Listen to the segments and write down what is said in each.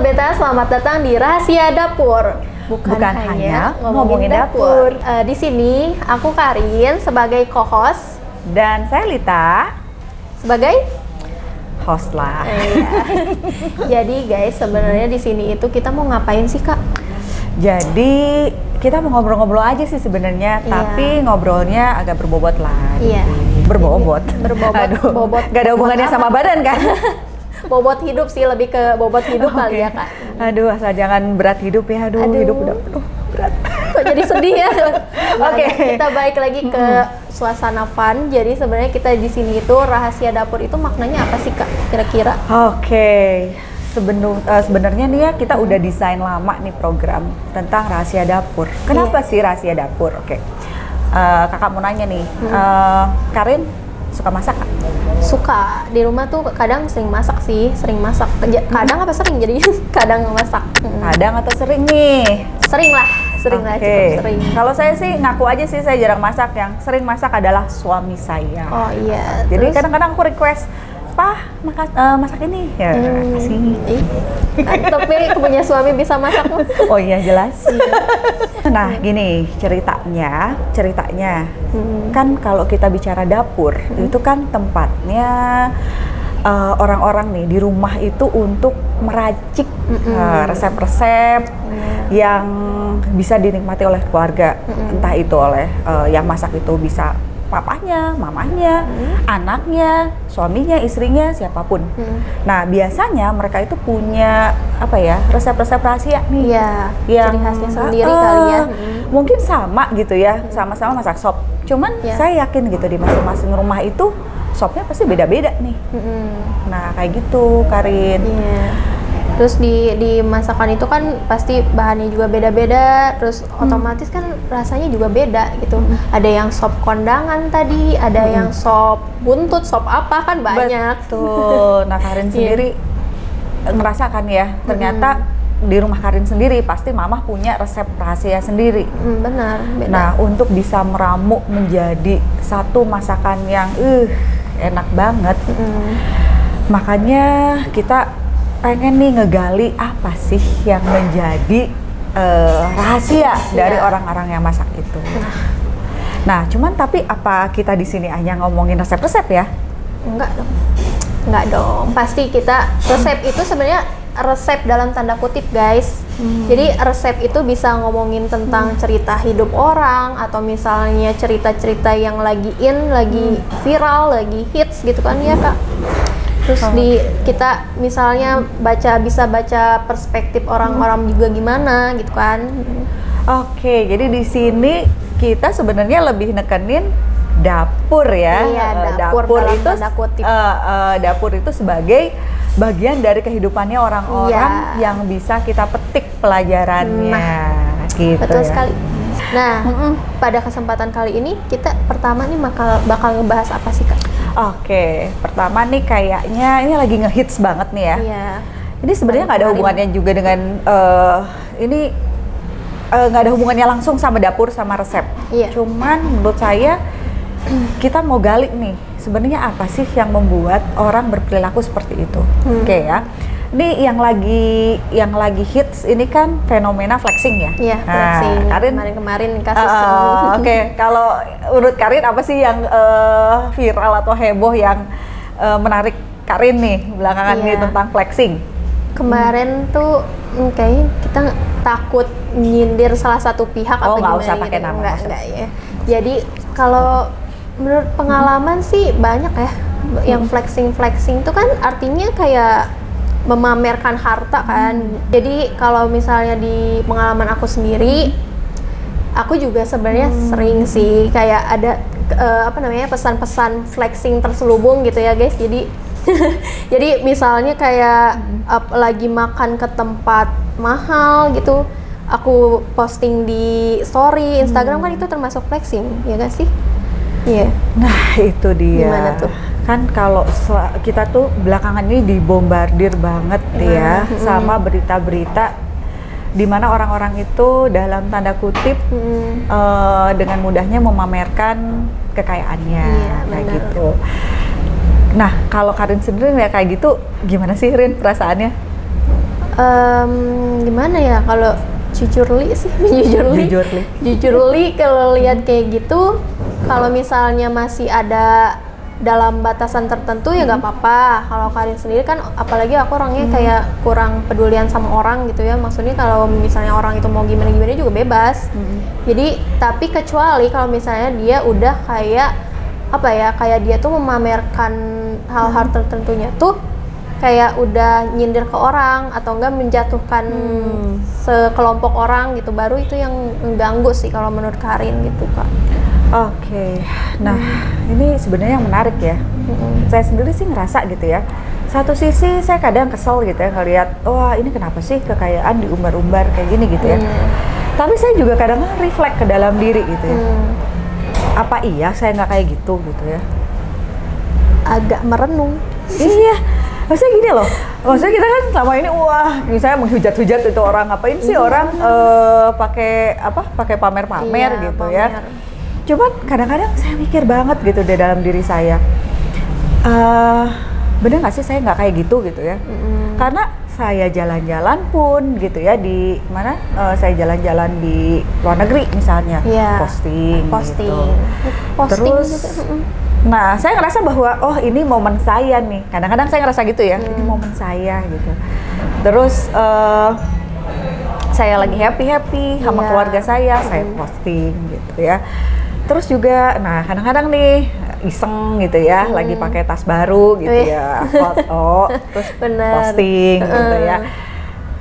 Beta, selamat datang di Rahasia Dapur. Bukan hanya ngomongin dapur. Di sini aku Karin sebagai co-host Dan saya Lita sebagai host lah. Jadi guys, sebenarnya di sini itu kita mau ngapain sih, Kak? Jadi kita mau ngobrol-ngobrol aja sih sebenarnya, tapi ngobrolnya agak berbobot lah. Iya. Berbobot. Aduh, bobot. Gak ada hubungannya sama badan kan? Bobot hidup sih, lebih ke bobot hidup kali ya, Kak. Aduh, asal jangan berat hidup ya. Aduh. Hidup udah berat. Kok jadi sedih ya? Oke. Kita balik lagi ke suasana fun. Jadi sebenarnya kita di sini itu Rahasia Dapur itu maknanya apa sih, Kak? Kira-kira? Oke. Sebenarnya nih ya, kita udah desain lama nih program tentang Rahasia Dapur. Kenapa sih Rahasia Dapur? Oke. Kakak mau nanya nih, Karin suka masak Kak? Suka. Di rumah tuh kadang sering masak sih, kadang apa sering, jadi kadang masak. Kadang atau sering nih? Sering lah, cukup sering. Kalau saya sih ngaku aja sih saya jarang masak, yang sering masak adalah suami saya. Oh iya. Jadi kadang-kadang aku request, "Pah, masak ini." Ya, kasih. Tapi punya suami bisa masak. Oh iya, jelas. Nah, gini ceritanya kan kalau kita bicara dapur, itu kan tempatnya orang-orang nih di rumah itu untuk meracik resep-resep yang bisa dinikmati oleh keluarga. Entah itu oleh yang masak itu bisa papanya, mamanya, anaknya, suaminya, istrinya, siapapun. Nah, biasanya mereka itu punya apa ya, resep-resep rahasia nih. Iya, yang ciri khasnya sendiri kali ya. Mungkin sama gitu ya, sama-sama masak sop. Cuman saya yakin gitu di masing-masing rumah itu sopnya pasti beda-beda nih. Nah, kayak gitu, Karin. Iya. Terus di masakan itu kan pasti bahannya juga beda-beda, terus otomatis kan rasanya juga beda gitu. Ada yang sop kondangan tadi, ada yang sop buntut, sop apa kan banyak. Betul. Nah, Karin sendiri ngerasakan ya, ternyata di rumah Karin sendiri pasti mamah punya resep rahasia sendiri. Benar, beda. Nah, untuk bisa meramu menjadi satu masakan yang enak banget, makanya kita pengen nih ngegali apa sih yang menjadi rahasia dari orang-orang yang masak itu. Nah, cuman tapi apa kita di sini hanya ngomongin resep-resep ya? Enggak dong. Pasti kita resep itu sebenarnya resep dalam tanda kutip, guys. Jadi resep itu bisa ngomongin tentang cerita hidup orang, atau misalnya cerita-cerita yang lagi lagi viral, lagi hits gitu kan ya, Kak. Terus kita misalnya bisa baca perspektif orang-orang juga gimana gitu kan. Oke, jadi di sini kita sebenarnya lebih nekenin dapur ya. Iya, dapur dalam tanda kutip. Dapur itu sebagai bagian dari kehidupannya orang-orang yang bisa kita petik pelajarannya. Gitu. Betul ya. sekali. Nah, pada kesempatan kali ini kita pertama nih bakal ngebahas apa sih, Kak? Oke, pertama nih kayaknya ini lagi ngehits banget nih ya. Iya. Ini sebenarnya nggak ada hubungannya juga dengan nggak ada hubungannya langsung sama dapur sama resep. Iya. Cuman menurut saya kita mau gali nih, sebenarnya apa sih yang membuat orang berperilaku seperti itu? Oke ya. Ini yang lagi hits ini kan fenomena flexing ya. Iya, flexing. Karin Kemarin kasus. Oke, kalau menurut Karin apa sih yang viral atau heboh yang menarik Karin nih belakangan ini tentang flexing? Kemarin tuh kayaknya kita takut nyindir salah satu pihak Oh, apa nggak gimana usah pakai gitu. nama. Enggak ya. Jadi kalau menurut pengalaman sih banyak ya yang flexing tuh kan artinya kayak memamerkan harta kan. Jadi kalau misalnya di pengalaman aku sendiri, aku juga sebenarnya sering sih kayak ada pesan-pesan flexing terselubung gitu ya, guys. Jadi jadi misalnya kayak lagi makan ke tempat mahal gitu, aku posting di story Instagram, kan itu termasuk flexing, ya gak sih? Iya. Nah, itu dia. Gimana tuh? Kan kalau kita tuh belakangan ini dibombardir banget ya sama berita-berita di mana orang-orang itu dalam tanda kutip dengan mudahnya memamerkan kekayaannya, kayak gitu. Nah, kalau Karin sendiri ya kayak gitu, gimana sih Rin perasaannya? Gimana ya kalau jujurly sih jujurly kalau lihat kayak gitu, kalau misalnya masih ada dalam batasan tertentu ya nggak apa-apa. Kalau Karin sendiri kan, apalagi aku orangnya kayak kurang pedulian sama orang gitu ya, maksudnya kalau misalnya orang itu mau gimana-gimana juga bebas. Jadi tapi kecuali kalau misalnya dia udah kayak apa ya, kayak dia tuh memamerkan hal-hal tertentunya tuh kayak udah nyindir ke orang atau enggak menjatuhkan sekelompok orang gitu, baru itu yang mengganggu sih kalau menurut Karin gitu Kak. Oke, nah ini sebenarnya yang menarik ya. Saya sendiri sih ngerasa gitu ya. Satu sisi saya kadang kesel gitu ya ngelihat, wah ini kenapa sih kekayaan diumbar-umbar kayak gini gitu ya. Tapi saya juga kadang reflect ke dalam diri gitu ya. Apa iya saya nggak kayak gitu ya? Agak merenung. Iya. Maksudnya gini loh, maksudnya kita kan selama ini wah misalnya menghujat-hujat itu orang, ngapain sih orang pakai pamer-pamer gitu pamer. Ya. Cuman kadang-kadang saya mikir banget gitu di dalam diri saya, bener nggak sih saya nggak kayak gitu ya? Karena saya jalan-jalan pun gitu ya, di mana saya jalan-jalan di luar negeri misalnya, posting. Gitu. Terus juga. Nah, saya ngerasa bahwa oh ini momen saya nih. Kadang-kadang saya ngerasa gitu ya, ini momen saya gitu. Terus saya lagi happy sama keluarga saya posting gitu ya. Terus juga, nah kadang-kadang nih iseng gitu ya, lagi pakai tas baru gitu ya, foto, terus posting gitu ya.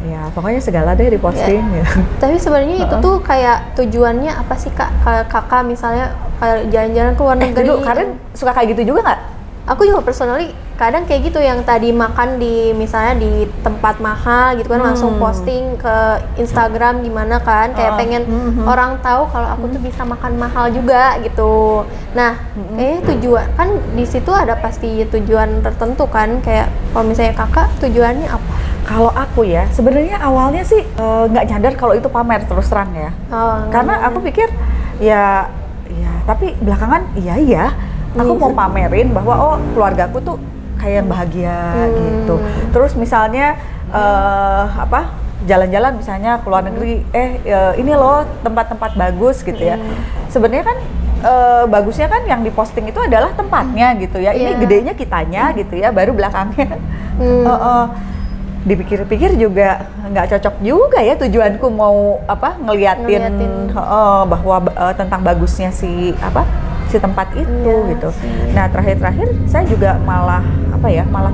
Ya pokoknya segala deh diposting gitu. Tapi sebenarnya itu tuh kayak tujuannya apa sih Kak? Kakak misalnya kayak jalan-jalan ke luar negeri. Dulu Karin suka kayak gitu juga nggak? Aku juga personally kadang kayak gitu, yang tadi makan di misalnya di tempat mahal gitu kan, langsung posting ke Instagram gimana kan, kayak pengen orang tahu kalau aku tuh bisa makan mahal juga gitu. Nah, kayaknya tujuan kan di situ ada pasti tujuan tertentu kan, kayak kalau misalnya Kakak tujuannya apa? Kalau aku ya, sebenarnya awalnya sih nggak nyadar kalau itu pamer, terus terang ya. Karena aku pikir ya tapi belakangan iya aku mau pamerin bahwa oh keluargaku tuh kayak yang bahagia gitu. Terus misalnya jalan-jalan misalnya ke luar negeri, ini loh tempat-tempat bagus gitu ya. Sebenarnya kan bagusnya kan yang diposting itu adalah tempatnya gitu ya. Ini gedenya kitanya gitu ya, baru belakangnya. Dipikir-pikir juga nggak cocok juga ya, tujuanku mau ngeliatin bahwa tentang bagusnya si tempat itu gitu. Nah terakhir saya juga malah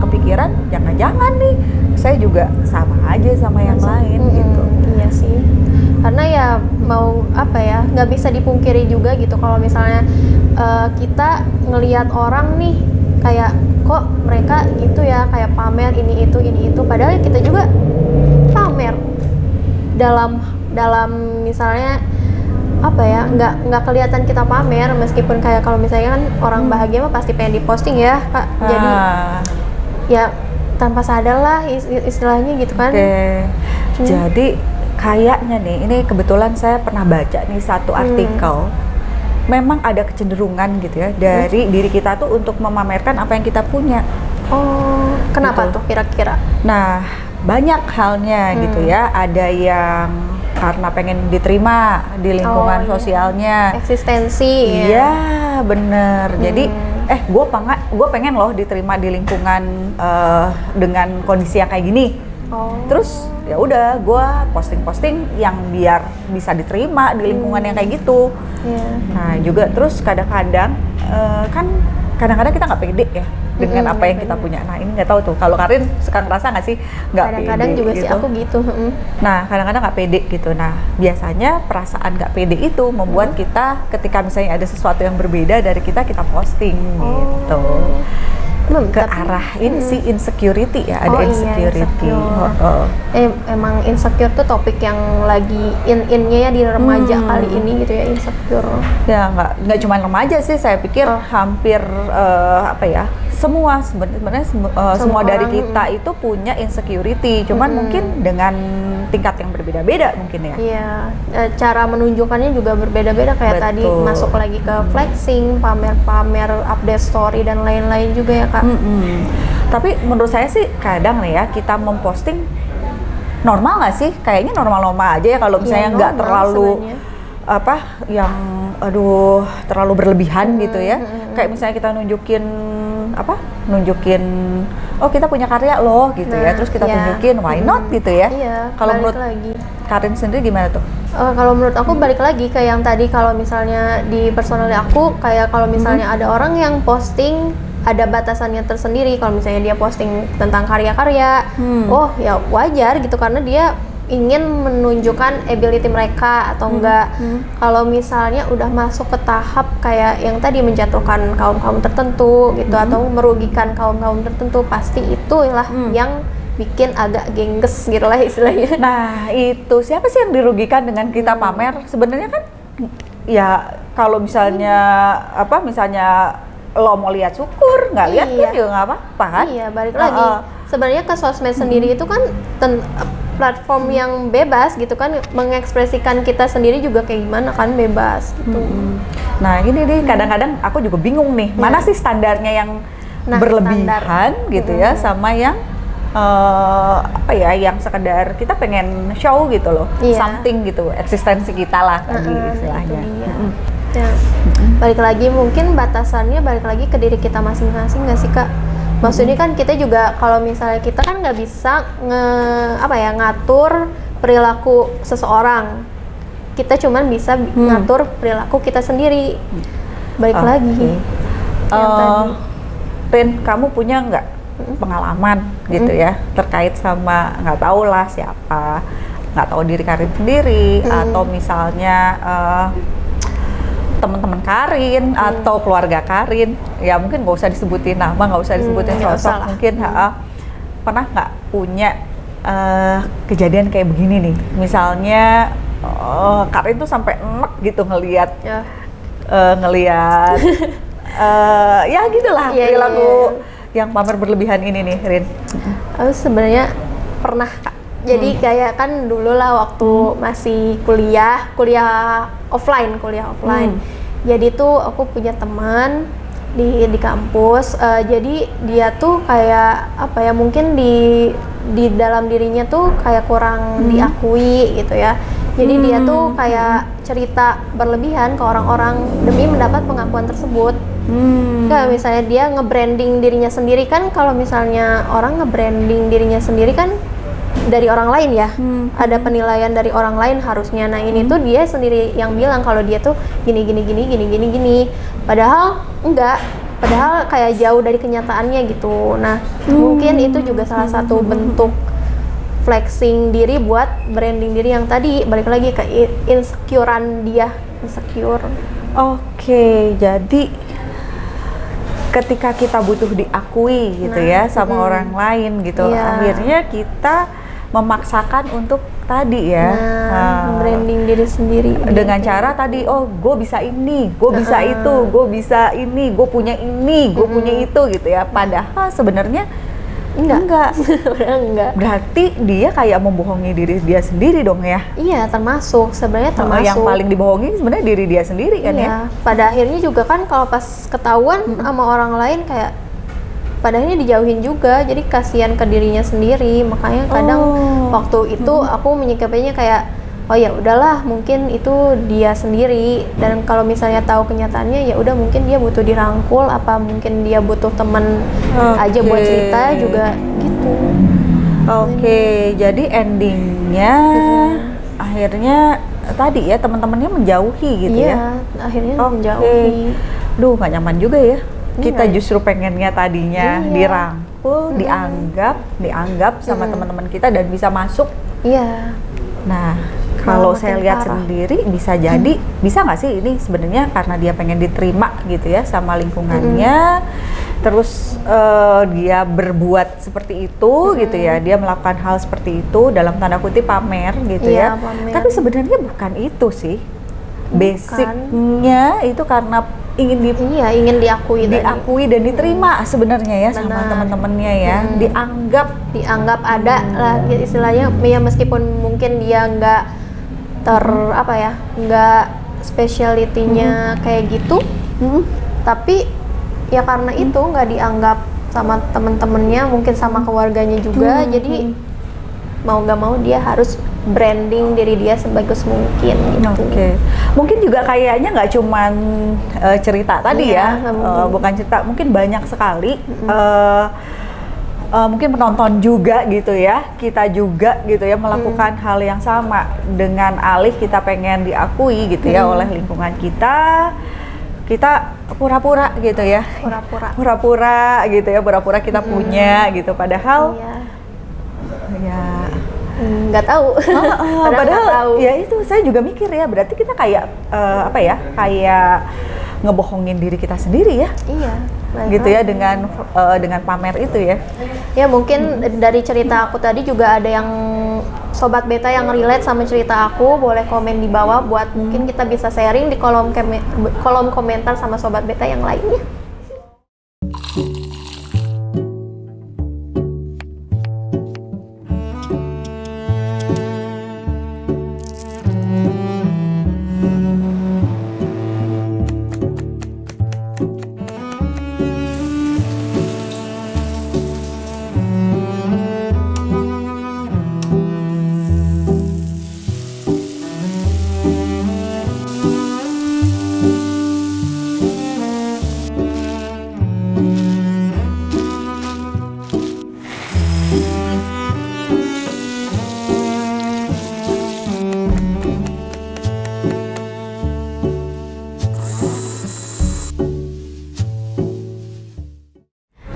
kepikiran jangan-jangan nih saya juga sama aja sama yang lain gitu. Iya sih, karena ya mau nggak bisa dipungkiri juga gitu kalau misalnya kita ngelihat orang nih kayak kok mereka gitu ya, kayak pamer ini itu padahal kita juga pamer dalam misalnya nggak kelihatan kita pamer, meskipun kayak kalau misalnya kan orang bahagia mah pasti pengen diposting ya Kak. Jadi ya tanpa sadar lah istilahnya gitu kan. Jadi kayaknya nih, ini kebetulan saya pernah baca nih satu artikel, memang ada kecenderungan gitu ya dari diri kita tuh untuk memamerkan apa yang kita punya. Oh, kenapa gitu. tuh kira-kira? Nah, banyak halnya gitu ya. Ada yang karena pengen diterima di lingkungan sosialnya, eksistensi. Iya, bener. Jadi gue pengen loh diterima di lingkungan dengan kondisi yang kayak gini. Terus ya udah gue posting yang biar bisa diterima di lingkungan yang kayak gitu. Nah juga terus kadang-kadang kan kadang-kadang kita nggak pede ya dengan apa yang kita punya. Nah ini nggak tahu tuh, kalau Karin suka ngerasa nggak sih nggak pede? Kadang-kadang juga gitu? Sih aku gitu. Nah kadang-kadang nggak pede gitu. Nah biasanya perasaan nggak pede itu membuat kita ketika misalnya ada sesuatu yang berbeda dari kita posting gitu. Ke arah ini sih insecurity ya, ada insecurity. Emang insecure tuh topik yang lagi in-innya ya di remaja kali ini gitu ya, insecure. Ya nggak cuma remaja sih, saya pikir hampir semua sebenarnya semua dari kita itu punya insecurity, cuman mungkin dengan tingkat yang berbeda-beda mungkin ya. Iya, cara menunjukkannya juga berbeda-beda, kayak tadi masuk lagi ke flexing, pamer-pamer, update story dan lain-lain juga ya Kak. Tapi menurut saya sih kadang nih ya kita memposting normal nggak sih? Kayaknya normal-normal aja ya kalau misalnya nggak normal terlalu sebenarnya. apa yang terlalu berlebihan gitu ya. Kayak misalnya kita nunjukin oh kita punya karya loh gitu ya. Nah, Terus kita iya. tunjukin why not gitu ya. Iya, Kalau balik menurut lagi. Karin sendiri gimana tuh? Kalau menurut aku balik lagi ke yang tadi, kalau misalnya di personalnya aku kayak kalau misalnya ada orang yang posting ada batasannya tersendiri. Kalau misalnya dia posting tentang karya-karya, oh ya wajar gitu karena dia ingin menunjukkan ability mereka atau enggak. Kalau misalnya udah masuk ke tahap kayak yang tadi menjatuhkan kaum-kaum tertentu gitu atau merugikan kaum-kaum tertentu, pasti itulah yang bikin agak gengges gitu lah istilahnya. Nah, itu siapa sih yang dirugikan dengan kita pamer? Sebenarnya kan ya kalau misalnya misalnya lo mau lihat syukur, nggak lihat pun juga nggak apa-apa kan? Iya, balik lagi. Sebenarnya ke sosmed sendiri itu kan platform yang bebas gitu kan, mengekspresikan kita sendiri juga kayak gimana kan, bebas gitu. Nah, ini nih kadang-kadang aku juga bingung nih, mana sih standarnya yang berlebihan gitu ya, sama yang yang sekedar kita pengen show gitu loh, something gitu, eksistensi kita lah tadi istilahnya. Ya, balik lagi mungkin batasannya balik lagi ke diri kita masing-masing nggak sih Kak? Maksudnya kan kita juga kalau misalnya kita kan nggak bisa ngatur perilaku seseorang, kita cuman bisa ngatur perilaku kita sendiri. Balik lagi yang tadi. Rin, kamu punya nggak pengalaman gitu ya terkait sama nggak tahu lah siapa, nggak tahu diri Karin sendiri atau misalnya teman-teman Karin atau keluarga Karin, ya mungkin nggak usah disebutin nama, nggak usah disebutin sosok, mungkin pernah nggak punya kejadian kayak begini nih, misalnya Karin tuh sampai enek gitu ngelihat ya gitulah perilaku yang pamer berlebihan ini nih, Rin. Aku sebenarnya pernah Kak. Jadi kayak kan dulu lah waktu masih kuliah offline. Jadi tuh aku punya teman di kampus. Jadi dia tuh kayak mungkin di dalam dirinya tuh kayak kurang diakui gitu ya. Jadi dia tuh kayak cerita berlebihan ke orang-orang demi mendapat pengakuan tersebut. Kayak misalnya dia nge-branding dirinya sendiri kan, kalau misalnya orang nge-branding dirinya sendiri kan dari orang lain ya, ada penilaian dari orang lain harusnya. Nah ini tuh dia sendiri yang bilang kalau dia tuh gini. Padahal enggak, padahal kayak jauh dari kenyataannya gitu. Nah mungkin itu juga salah satu bentuk flexing diri buat branding diri yang tadi, balik lagi ke insecurean dia, insecure. Oke, jadi ketika kita butuh diakui gitu ya sama orang lain gitu, akhirnya kita memaksakan untuk tadi ya branding diri sendiri dengan cara tadi, oh gue bisa ini, gue bisa itu, gue bisa ini, gue punya ini, gue punya itu gitu ya, padahal sebenarnya enggak. Berarti dia kayak membohongi diri dia sendiri dong ya? Iya, termasuk yang paling dibohongi sebenarnya diri dia sendiri kan ya? Pada akhirnya juga kan kalau pas ketahuan sama orang lain kayak pada akhirnya dijauhin juga, jadi kasihan ke dirinya sendiri. Makanya kadang waktu itu aku menyikapinya kayak oh ya udahlah, mungkin itu dia sendiri, dan kalau misalnya tahu kenyataannya ya udah, mungkin dia butuh dirangkul, apa mungkin dia butuh teman aja buat cerita juga gitu. Jadi endingnya akhirnya tadi ya teman-temannya menjauhi gitu ya? Akhirnya menjauhi. Duh, gak nyaman juga ya. Kita justru pengennya tadinya dirangkul, dianggap sama teman-teman kita dan bisa masuk. Nah, kalau saya lihat sendiri bisa jadi, bisa nggak sih ini sebenarnya karena dia pengen diterima gitu ya sama lingkungannya, terus dia berbuat seperti itu gitu ya, dia melakukan hal seperti itu dalam tanda kutip pamer gitu ya. Pamer. Tapi sebenarnya bukan itu sih, basicnya itu karena ingin diakui dan diterima sebenarnya ya sama teman-temannya ya, dianggap ada lah istilahnya ya, meskipun mungkin dia nggak nggak speciality-nya kayak gitu, tapi ya karena itu nggak dianggap sama temen-temennya, mungkin sama keluarganya juga, jadi mau gak mau dia harus branding diri dia sebagus mungkin gitu. Oke. Mungkin juga kayaknya nggak cuman cerita tadi Iya, ya, nggak mungkin. bukan cerita, mungkin banyak sekali. Mungkin penonton juga gitu ya, kita juga gitu ya melakukan hal yang sama dengan alih kita pengen diakui gitu ya oleh lingkungan kita pura-pura gitu ya, pura-pura gitu ya, pura-pura kita punya gitu, padahal Iya. ya Nggak tahu. padahal nggak tahu. ya itu saya juga mikir ya, berarti kita kayak apa ya, kayak ngebohongin diri kita sendiri ya. Iya. Gitu ya dengan pamer itu ya. Ya mungkin dari cerita aku tadi juga ada yang sobat beta yang relate sama cerita aku, boleh komen di bawah buat mungkin kita bisa sharing di kolom komentar sama sobat beta yang lainnya.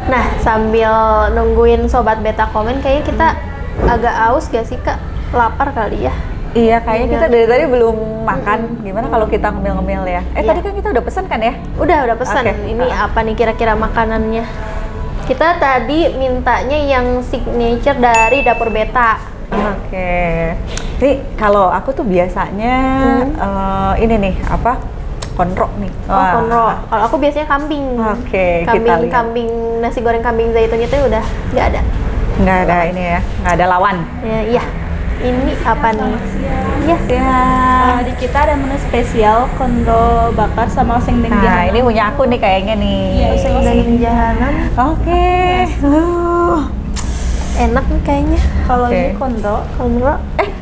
Nah, sambil nungguin sobat beta komen, kayaknya kita agak aus gak sih Kak? Lapar kali ya? Iya, kayaknya kita dari tadi belum makan. Gimana kalau kita ngemil-ngemil ya? Iya. Tadi kan kita udah pesan kan ya? Udah pesan. Oke. Ini apa nih kira-kira makanannya? Kita tadi mintanya yang signature dari dapur beta. Oke. Nih, kalau aku tuh biasanya ini nih, apa? Konro nih. Oh, konro. Kalau aku biasanya kambing. Oke, kita lihat. Kambing nasi goreng kambing zaitun itu udah nggak ada. Nggak ada ini ya, nggak ada lawan. Ya, iya. Ini apa nih? Iya. Ya. Di kita ada menu spesial konro bakar sama oseng deng Nah, jahanam. ini punya aku nih kayaknya nih. Iya, Oseng daging jahanam. Oke. Enak nih kayaknya. Kalau Oke. ini konro, Konro.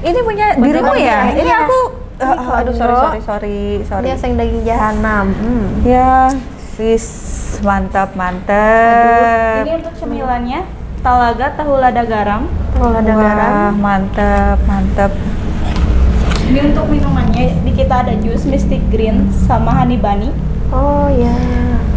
Ini punya dirimu ya? Iya. Ini aku aduh Konro. sorry. Ini oseng daging jahanam. Ya, sis, mantap. ini untuk cemilannya talaga, tahu lada garam. Kalau ada garam. Wah, mantap. Ini untuk minumannya di kita ada jus Mystic Green sama honey bunny. Oh ya.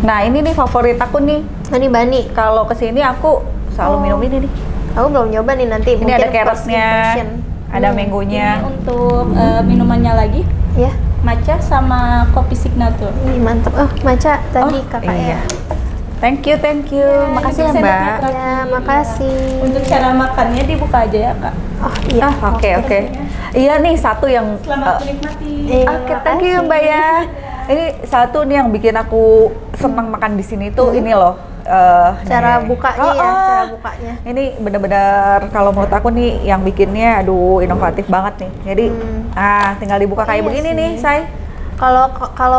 Nah, ini nih favorit aku nih. Honey bunny. Kalau kesini aku selalu minum ini nih. Aku belum nyoba nih nanti. Ini mungkin ada first carrotnya, impression. ada Ini mangonya. untuk minumannya lagi Ya. matcha sama kopi signature. Ini mantep. Oh, maca tadi kakak iya. ya. Thank you. Makasih ya, ini Mbak. sendoknya. Ya, makasih. Untuk cara makannya dibuka aja ya kak. Oh iya. Oke. Iya nih satu yang Selamat menikmati. Oke, thank you Mbak ya. Ini satu nih yang bikin aku senang makan di sini tuh ini loh. Cara nih. bukanya ya, cara bukanya. Ini bener-bener kalau menurut aku nih yang bikinnya aduh inovatif banget nih. Jadi tinggal dibuka kayak Iya begini sih. nih, Say. Kalau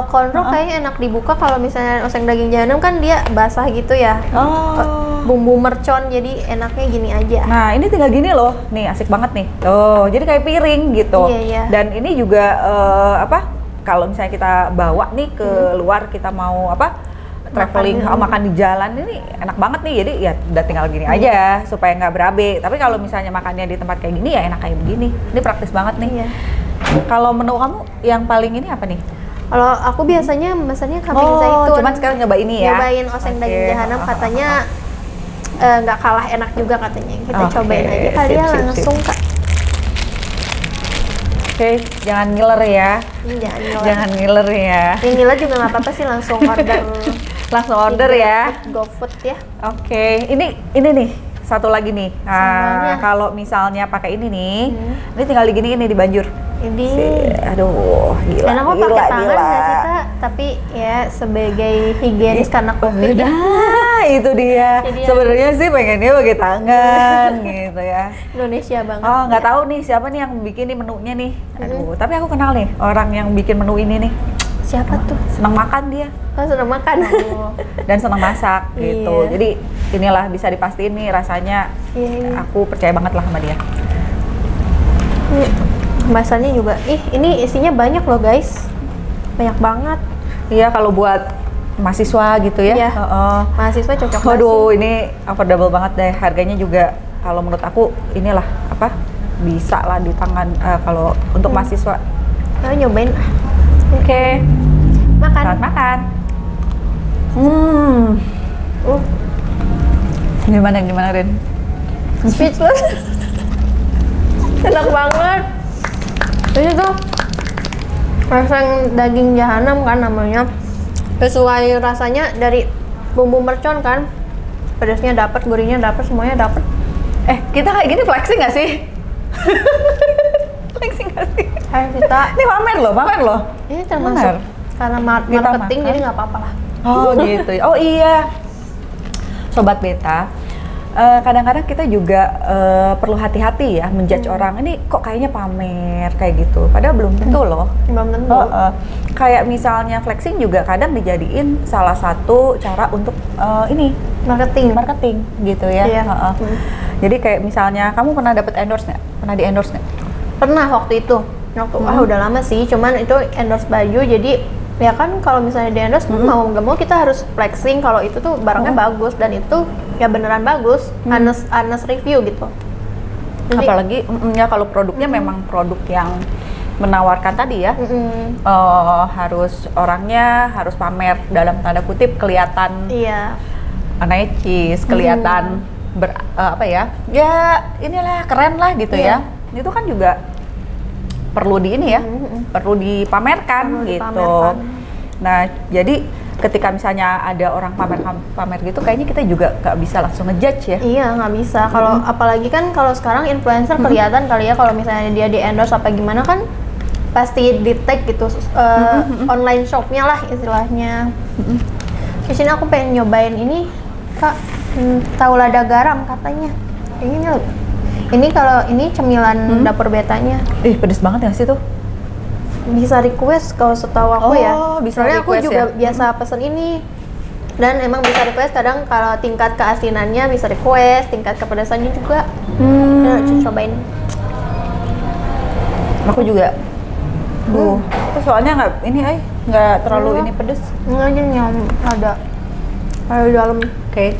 konro kayaknya enak dibuka. Kalau misalnya oseng daging jahanam kan dia basah gitu ya. Bumbu mercon, jadi enaknya gini aja. Nah, ini tinggal gini loh. Nih, asik banget nih. Tuh, jadi kayak piring gitu. Iya. Dan ini juga kalau misalnya kita bawa nih ke luar, kita mau traveling, makan di jalan, ini enak banget nih. Jadi ya udah tinggal gini aja supaya nggak berabe. Tapi kalau misalnya makannya di tempat kayak gini ya enak kayak begini. Ini praktis banget nih. Iya. Kalau menu kamu yang paling ini apa nih? Kalau aku biasanya mesennya kambing zaitun. Cuman sekarang nyoba ini ya. Nyobain oseng Oke. daging jahanam, katanya nggak kalah enak juga katanya. Kita Oke, cobain aja kali ya sip. langsung Kak. Oke, jangan ngiler ya. Ini jangan ngiler. Jangan ngiler ya. Yang ngiler juga nggak apa-apa sih, langsung order. Langsung order ya. GoFood ya. Oke, ini nih satu lagi nih. Sambalnya. Kalau misalnya pakai ini nih, ini tinggal digini ini dibanjur. Ini Aduh, gila. karena aku gila, pakai tangan gila. nggak sih Kak? Tapi ya sebagai higienis karena COVID ya. Nah, itu dia. Jadi Sebenarnya sih pengennya pakai tangan gitu ya. Indonesia banget. Oh, nggak tahu nih siapa nih yang bikin nih menunya nih. Aduh, tapi aku kenal nih orang yang bikin menu ini nih. Siapa tuh? Senang makan dia. Oh, sudah makan. Dan senang masak gitu. Iya. Jadi inilah bisa dipastiin nih rasanya Iya. aku percaya banget lah sama dia. Ini kemasannya juga, ini isinya banyak loh guys, banyak banget. Iya, kalau buat mahasiswa gitu ya. Iya. Mahasiswa cocok banget Waduh, sih. ini affordable banget deh. Harganya juga kalau menurut aku inilah apa? Bisa lah di tangan kalau untuk mahasiswa. Ayo nyobain. Oke. Makan. Selamat makan. Uh, Gimana Rin? speechless. Enak banget. Ini tuh rasa daging jahanam kan namanya. Sesuai rasanya dari bumbu mercon kan. Pedasnya dapat, gurihnya dapat, semuanya dapat. Kita kayak gini flexing nggak sih? Flexing nggak sih? Ayo kita. Ini pamer loh. Ini termasuk Benar. karena Kita marketing makan. jadi nggak apa-apa lah. Oh gitu. Oh iya. Sobat Beta, kadang-kadang kita juga perlu hati-hati ya menjudge orang ini kok kayaknya pamer kayak gitu. Padahal belum tentu loh. Belum tentu. Kayak misalnya flexing juga kadang dijadiin salah satu cara untuk ini marketing gitu ya. Iya. Jadi kayak misalnya kamu pernah dapat endorse nggak? Pernah di endorse nggak? Pernah waktu itu. Udah lama sih, cuman itu endorse baju jadi ya kan kalau misalnya di endorse mau nggak mau kita harus flexing kalau itu tuh barangnya bagus dan itu ya beneran bagus, honest review gitu. Jadi, Apalagi ya kalau produknya memang produk yang menawarkan tadi ya, harus orangnya harus pamer dalam tanda kutip kelihatan iya. necis, kelihatan apa ya inilah keren lah gitu Iya. ya. Itu kan juga perlu di ini ya, perlu dipamerkan gitu. dipamerkan. Nah jadi ketika misalnya ada orang pamer gitu, kayaknya kita juga nggak bisa langsung ngejudge ya. Iya nggak bisa. Kalau apalagi kan kalau sekarang influencer kelihatan kali ya kalau misalnya dia di endorse apa gimana kan pasti di tag gitu online shopnya lah istilahnya. Di sini aku pengen nyobain ini kak, tahu lada garam katanya. Ini kalau ini cemilan dapur betanya. Pedes banget ya sih tuh. Bisa request kalau setahu aku ya. Bisa Soalnya aku request juga ya? biasa pesen ini. Dan emang bisa request kadang kalau tingkat keasinannya bisa request, tingkat kepedasannya juga. Nah, cobain. Aku juga. Itu soalnya nggak terlalu ini pedes. Ini aja yang ada di dalam. Oke,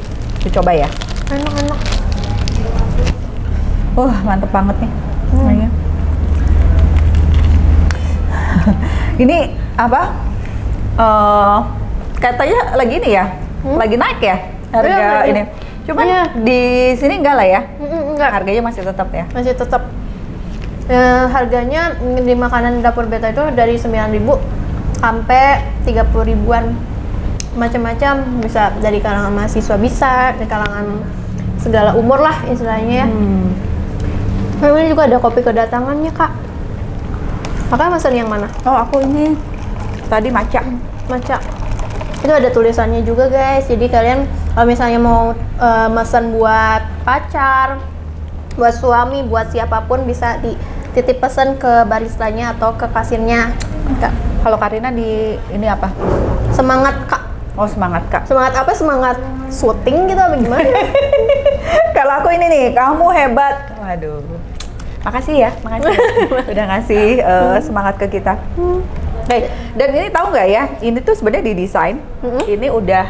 coba ya. Enak-enak. Mantep banget nih. Kayaknya. Ini apa? Katanya lagi ini ya, lagi naik ya harga Iya, lagi. ini. Cuman Iya. di sini enggak lah ya. Enggak. Harganya masih tetap ya. Masih tetap. Harganya di makanan dapur beta itu dari 9.000 sampai 30 ribuan. Macam-macam, bisa dari kalangan mahasiswa, bisa dari kalangan segala umur lah istilahnya ya. Ini juga ada kopi kedatangannya kak. Kakak pesan yang mana? Aku ini tadi maca. Itu ada tulisannya juga guys. Jadi kalian kalau misalnya mau pesan buat pacar, buat suami, buat siapapun bisa dititip pesan ke baristanya atau ke kasirnya. Kak. Kalau Karina di ini apa? Semangat kak. Semangat Kak. Semangat apa? Semangat syuting gitu apa gimana? Kalau aku ini nih, kamu hebat. Waduh. Makasih ya. Udah ngasih semangat ke kita. Dan ini tahu nggak ya? Ini tuh sebenarnya didesain. Ini udah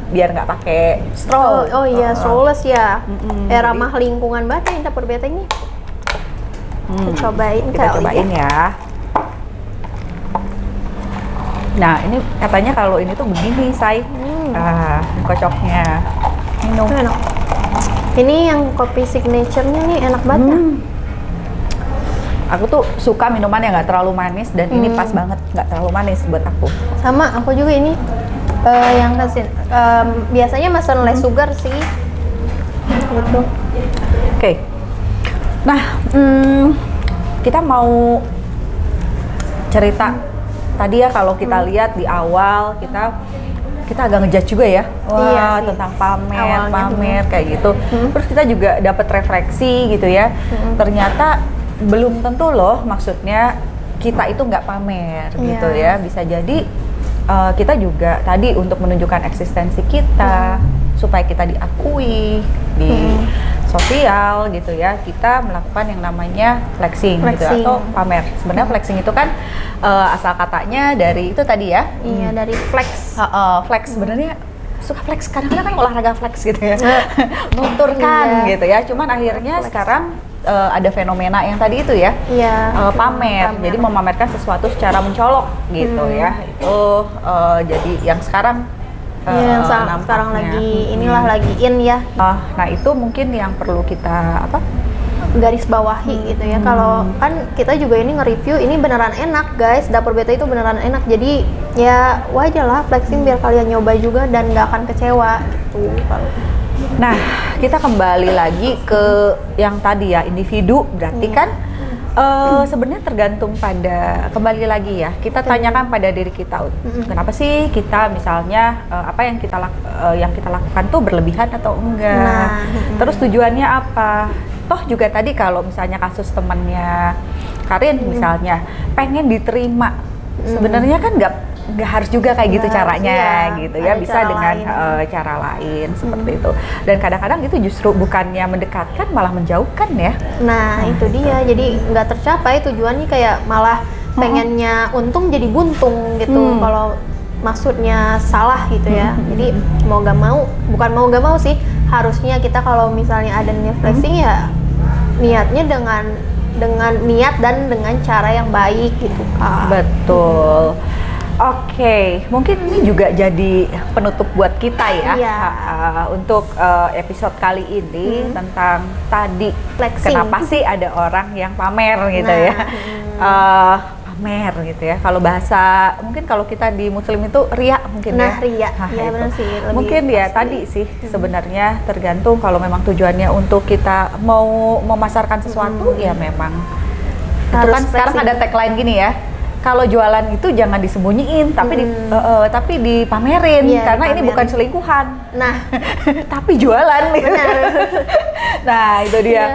biar nggak pakai straw. Oh iya, strawless ya. Ramah lingkungan banget ya dapur beta ini. Cobain Kita kali cobain ya. Nah, ini katanya kalau ini tuh begini, Say. Kocoknya. Minum. Enak. Ini yang kopi signature-nya nih enak banget ya. Aku tuh suka minuman yang nggak terlalu manis dan ini pas banget nggak terlalu manis buat aku. Sama, aku juga ini yang kasih biasanya mesen less sugar sih. Gitu. Oke. Nah, kita mau cerita tadi ya kalau kita lihat di awal kita agak ngejudge juga ya. Iya sih. Tentang pamer Awalnya, kayak gitu. Terus kita juga dapat refleksi gitu ya. Ternyata belum tentu loh maksudnya kita itu nggak pamer gitu ya. Bisa jadi kita juga tadi untuk menunjukkan eksistensi kita supaya kita diakui di sosial gitu ya, kita melakukan yang namanya flexing gitu Flexing. atau pamer. Sebenarnya flexing itu kan asal katanya dari itu tadi ya. Iya, dari flex. Flex sebenarnya suka flex, kadang-kadang kan olahraga flex gitu ya, nuturkan Iya. gitu ya. Cuman akhirnya sekarang ada fenomena yang tadi itu ya, Iya. pamer. Jadi memamerkan sesuatu secara mencolok gitu ya. Itu jadi yang sekarang Iya, yang sekarang nampaknya. lagi inilah lagi in ya, Nah itu mungkin yang perlu kita garis bawahi gitu ya. Kalau kan kita juga ini nge-review ini beneran enak guys, Dapur Beta itu beneran enak. Jadi ya wajar lah flexing biar kalian nyoba juga dan nggak akan kecewa gitu. Kalau Nah, kita kembali lagi ke yang tadi ya, individu. Berarti kan sebenarnya tergantung pada, kembali lagi ya, kita tanyakan pada diri kita, kenapa sih kita misalnya apa yang kita lakukan tuh berlebihan atau enggak? Terus tujuannya apa? Toh juga tadi kalau misalnya kasus temannya Karin misalnya pengen diterima, sebenarnya kan nggak harus juga kayak gitu Nggak harus, caranya iya. gitu ya, Ada bisa cara dengan lain. cara lain seperti itu. Dan kadang-kadang itu justru bukannya mendekatkan, malah menjauhkan ya. Nah, itu dia. Jadi nggak tercapai tujuannya, kayak malah pengennya untung jadi buntung gitu. Kalau maksudnya salah gitu ya. Jadi mau gak mau, bukan mau gak mau sih, harusnya kita kalau misalnya ada niat flexing ya niatnya dengan niat dan dengan cara yang baik gitu Kak. Betul. Oke, mungkin ini juga jadi penutup buat kita ya. Iya. Untuk episode kali ini tentang tadi Flexing. kenapa sih ada orang yang pamer gitu Nah, ya. Pamer gitu ya. Kalau bahasa mungkin kalau kita di Muslim itu riya mungkin Nah, ya. riya. Iya, itu. benar sih, lebih Mungkin ya pasti. tadi sih sebenarnya tergantung kalau memang tujuannya untuk kita mau memasarkan sesuatu ya memang. Itu Harus kan sekarang flexing. ada tagline gini ya. Kalau jualan itu jangan disembunyiin, tapi dipamerin, Iya, karena ini dipamerin. bukan selingkuhan, Nah, tapi jualan. benar. Nah itu dia. Iya.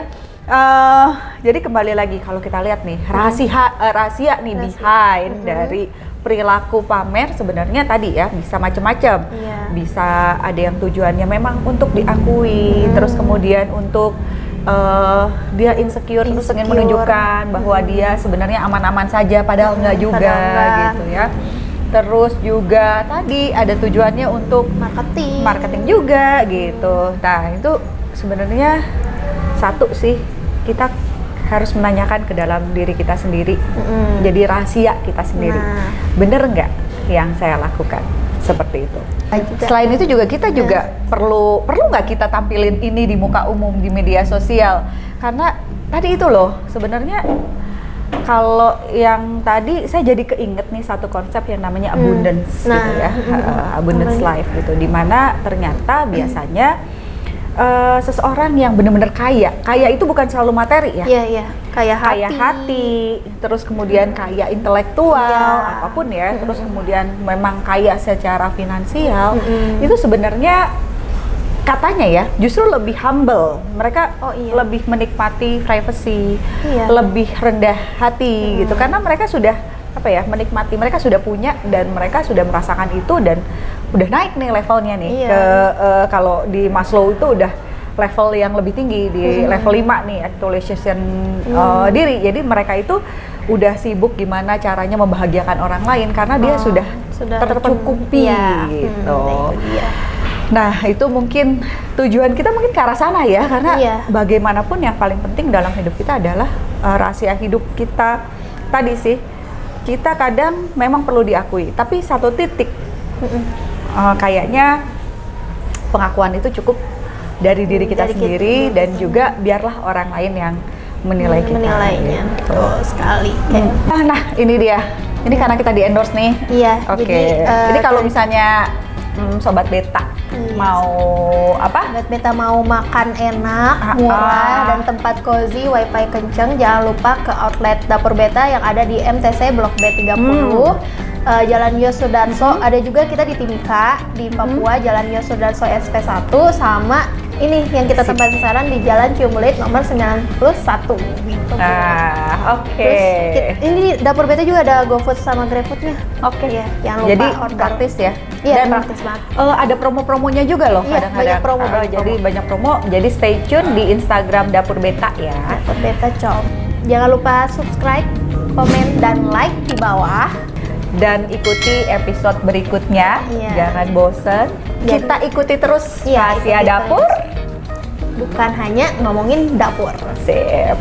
Jadi kembali lagi kalau kita lihat nih rahasia nih behind dari perilaku pamer sebenarnya tadi ya bisa macam-macam. Iya. Bisa ada yang tujuannya memang untuk diakui, terus kemudian untuk dia insecure terus ingin Insecure. menunjukkan bahwa dia sebenarnya aman-aman saja padahal enggak juga Padahal enggak. gitu ya. Terus juga tadi ada tujuannya untuk marketing juga gitu. Nah itu sebenarnya satu sih, kita harus menanyakan ke dalam diri kita sendiri. Jadi rahasia kita sendiri. Nah. Bener nggak yang saya lakukan? Seperti itu. Juga. Selain itu juga kita juga perlu nggak kita tampilin ini di muka umum di media sosial? Karena tadi itu loh sebenarnya kalau yang tadi saya jadi keinget nih satu konsep yang namanya abundance Nah, gitu ya, abundance life gitu, dimana ternyata biasanya seseorang yang benar-benar kaya itu bukan selalu materi ya. Iya, iya. Kayak Kaya hati, terus kemudian kaya intelektual, Iya. apapun ya, terus kemudian memang kaya secara finansial, itu sebenarnya katanya ya justru lebih humble. Mereka Oh, iya. lebih menikmati privacy, Iya. lebih rendah hati gitu, karena mereka sudah menikmati, mereka sudah punya dan mereka sudah merasakan itu dan udah naik nih levelnya nih. Iya. Kalau di Maslow itu udah level yang lebih tinggi di level 5 nih, actualization diri. Jadi mereka itu udah sibuk gimana caranya membahagiakan orang lain karena dia sudah tercukupi Iya. gitu. Nah, itu dia. Nah itu mungkin tujuan kita mungkin ke arah sana ya, karena Iya. bagaimanapun yang paling penting dalam hidup kita adalah rahasia hidup kita. Tadi sih kita kadang memang perlu diakui, tapi satu titik kayaknya pengakuan itu cukup dari diri kita Dari sendiri kita. dan juga biarlah orang lain yang menilai kita. Menilainya. gitu. Betul sekali. Nah ini dia, ini karena kita di endorse nih. Iya. Oke. Jadi kalau misalnya sobat beta Yes. mau apa? Sobat Beta mau makan enak, murah, dan tempat cozy, wifi kenceng, jangan lupa ke outlet Dapur Beta yang ada di MTC Blok B30, Jalan Yos Sudarso. Ada juga kita di Timika, di Papua, Jalan Yos Sudarso SP1, sama ini yang kita tempatin sekarang di Jalan Ciumbulit nomor 91 gitu. Nah, oke. Terus ini Dapur Beta juga ada GoFood sama GrabFood-nya. Oke. Iya, jangan lupa Jadi order. praktis ya. Iya, Dan praktis banget. ada promo-promonya juga loh Iya, kadang-kadang. banyak promo, banyak Jadi promo. banyak promo. Jadi stay tune di Instagram Dapur Beta ya. Dapur Beta Shop. Jangan lupa subscribe, komen, dan like di bawah. Dan ikuti episode berikutnya. Iya. Jangan bosen. Jadi- Kita ikuti terus Iya, Rahasia ikuti Dapur. Bukan hanya ngomongin dapur. Sip.